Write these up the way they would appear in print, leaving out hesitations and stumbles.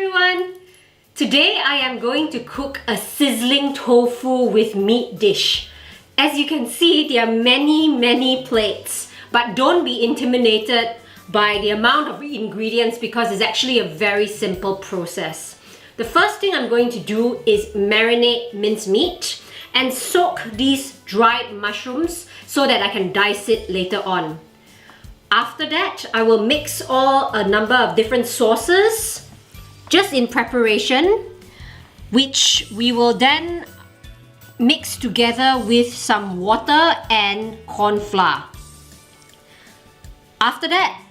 everyone! Today I am going to cook a sizzling tofu with meat dish. As you can see, there are many plates, but don't be intimidated by the amount of ingredients because it's actually a very simple process. The first thing I'm going to do is marinate minced meat and soak these dried mushrooms so that I can dice it later on. After that, I will mix a number of different sauces just in preparation, which we will then mix together with some water and corn flour. After that,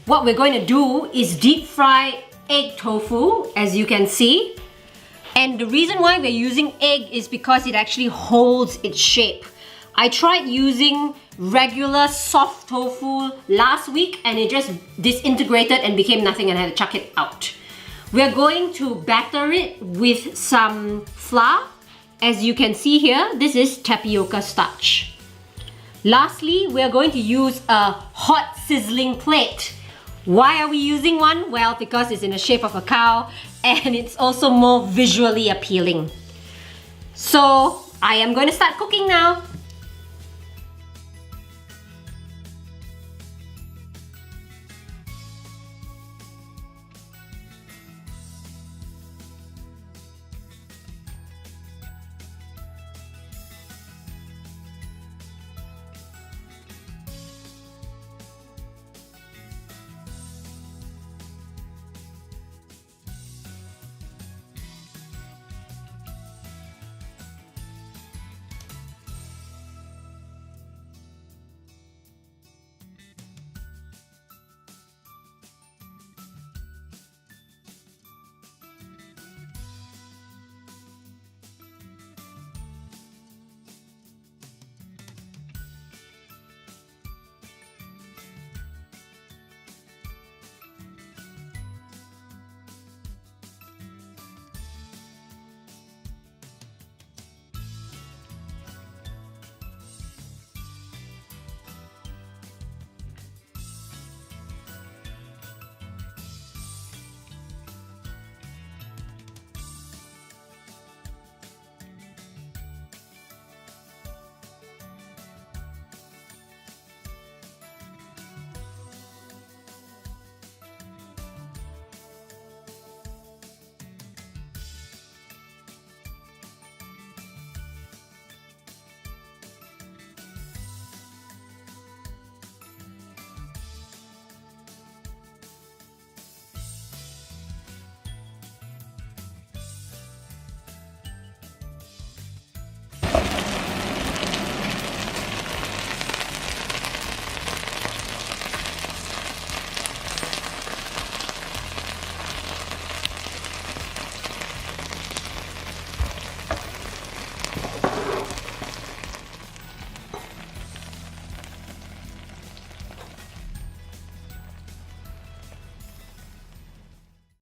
what we're going to do is deep fry egg tofu, as you can see. And the reason why we're using egg is because it actually holds its shape. I tried using regular soft tofu last week and it just disintegrated and became nothing and I had to chuck it out. We're going to batter it with some flour. As you can see here, this is tapioca starch. Lastly, we're going to use a hot sizzling plate. Why are we using one? Well, because it's in the shape of a cow and it's also more visually appealing. So, I am going to start cooking now.